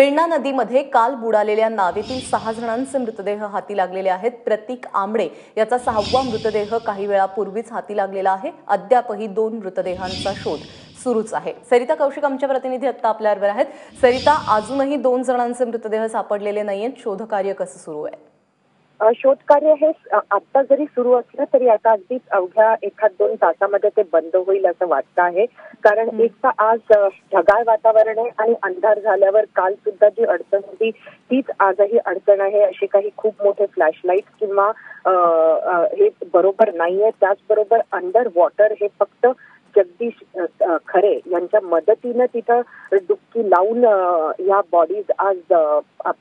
वेण्णा नदीमध्ये काल बुडालेल्या नावेतील 6 जणांचे मृतदेह हाती लागलेले आहेत। प्रतीक आंबळे याचा 6वा मृतदेह काही वेळापूर्वीच हाती लागलेला आहे। अद्यापही 2 मृतदेहांचा शोध सुरूच आहे। सरिता कौशिक आमच्या प्रतिनिधी आता आपल्याबरोबर आहेत। सरिता, अजूनही 2 जणांचे मृतदेह सापडलेले नाहीयेत। शोधकार्य कसं सुरू आहे? शोध कार्य हे आता जरी सुरू असलं तरी आता अगदीच अवघ्या 1-2 तासामध्ये ते बंद होईल असं वाटतं आहे। कारण एक तर आज ढगाळ वातावरण आहे आणि अंधार झाल्यावर काल सुद्धा जी अडचण होती तीच आजही अडचण आहे। अशी काही खूप मोठे फ्लॅशलाईट किंवा हे बरोबर नाहीये। त्याचबरोबर अंडर वॉटर हे फक्त जगदीश खरे यांच्या मदतीने तिथं डुबकी लावून या बॉडीज आज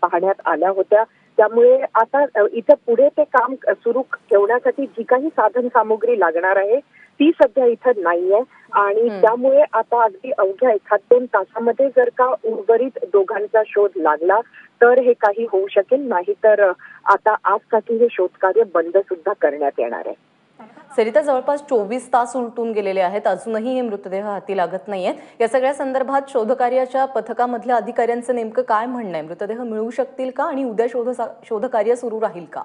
पाहण्यात आल्या होत्या। त्यामुळे आता इथं पुढे ते काम सुरू ठेवण्यासाठी जी काही साधन सामुग्री लागणार आहे ती सध्या इथं नाहीये आणि त्यामुळे आता अगदी अवघ्या 1-2 तासामध्ये जर का उर्वरित दोघांचा शोध लागला तर हे काही होऊ शकेल, नाही तर आता आजसाठी हे शोधकार्य बंद सुद्धा करण्यात येणार आहे। सरिता, जवळपास 24 तास उलटून गेलेले आहेत, अजूनही हे मृतदेह हाती लागत नाहीयेत। या सगळ्या संदर्भात शोधकार्याच्या पथकामधल्या अधिकाऱ्यांचं नेमकं काय म्हणणं आहे? मृतदेह मिळू शकतील का आणि उद्या शोधकार्य सुरू राहील का?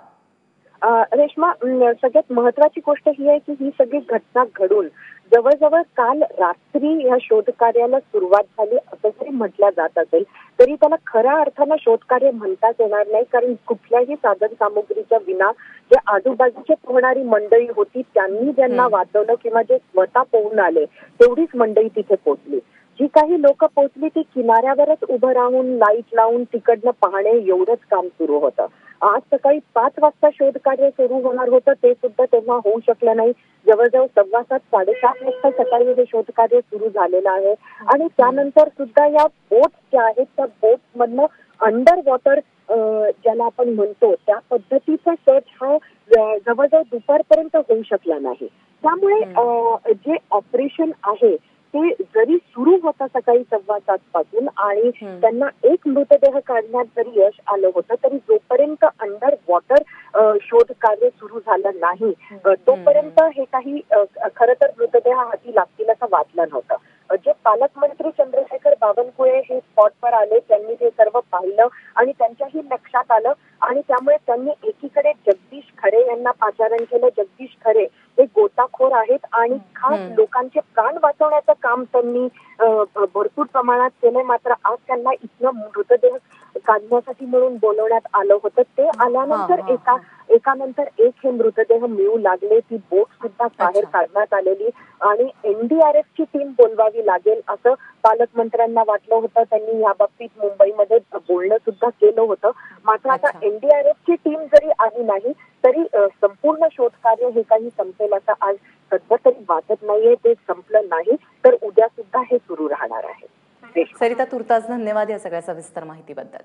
रेश्मा, सगळ्यात महत्वाची गोष्ट ही आहे की ही सगळी घटना घडून जवळजवळ काल रात्री या शोधकार्याला सुरुवात झाली असं जरी म्हटलं जात असेल तरी त्याला खऱ्या अर्थानं शोधकार्य म्हणताच येणार नाही। कारण कुठल्याही साधन सामुग्रीच्या विना जे आजूबाजूचे पोहणारी मंडळी होती त्यांनी ज्यांना वाचवलं किंवा जे स्वतः पोहून आले तेवढीच मंडळी तिथे पोहोचली। जी काही लोक पोहोचली ती किनाऱ्यावरच उभं राहून लाईट लावून तिकडनं पाहणे एवढंच काम सुरू होतं। आज सकाळी 5 वाजता शोध कार्य सुरू होणार होतं ते सुद्धा तेव्हा होऊ शकलं नाही। जवळजवळ 7:15-7:30 वाजता सकाळी हे शोध कार्य सुरू झालेलं आहे आणि त्यानंतर सुद्धा या बोट्स ज्या आहेत त्या बोट्स मधनं अंडर वॉटर ज्याला आपण म्हणतो त्या पद्धतीचा सर्च हा जवळजवळ दुपारपर्यंत होऊ शकला नाही। त्यामुळे जे ऑपरेशन आहे ते जरी सुरू होतं सकाळी 7:15 पासून आणि त्यांना एक मृतदेह काढण्यात जरी यश आलं होतं तरी जोपर्यंत अंडर वॉटर शोध कार्य सुरू झालं नाही तोपर्यंत हे काही खरं तर मृतदेह हाती लागतील असं वाटलं नव्हतं। जे पालकमंत्री चंद्रशेखर बावनकुळे हे स्पॉटवर आले, त्यांनी ते सर्व पाहिलं आणि त्यांच्याही लक्षात आलं आणि त्यामुळे त्यांनी एकीकडे जगदीश खरे यांना पाचारण केलं। जगदीश खरे हे गोताखोर आहेत आणि खास लोकांचे प्राण वाचवण्याचं काम त्यांनी भरपूर प्रमाणात केलंय। मात्र आज त्यांना इथनं मृतदेह काढण्यासाठी म्हणून बोलवण्यात आलं होतं। ते आल्यानंतर एकानंतर एक हे मृतदेह मिळू लागले। ती बोट सुद्धा बाहेर काढण्यात आलेली आणि NDRF ची टीम बोलवावी लागेल असं पालकमंत्र्यांना वाटलं होतं। त्यांनी या बाबतीत मुंबईमध्ये बोलणं सुद्धा केलं होतं। मात्र आता NDRF ची टीम जरी आली नाही तरी संपूर्ण शोधकार्य हे काही संपेल असं आज सध्या तरी वाटत नाहीये। ते संपलं नाही तर उद्या सुद्धा हे सुरू राहणार आहे। सरिता, तुर्तास धन्यवाद या सगळ्या सविस्तर माहितीबद्दल।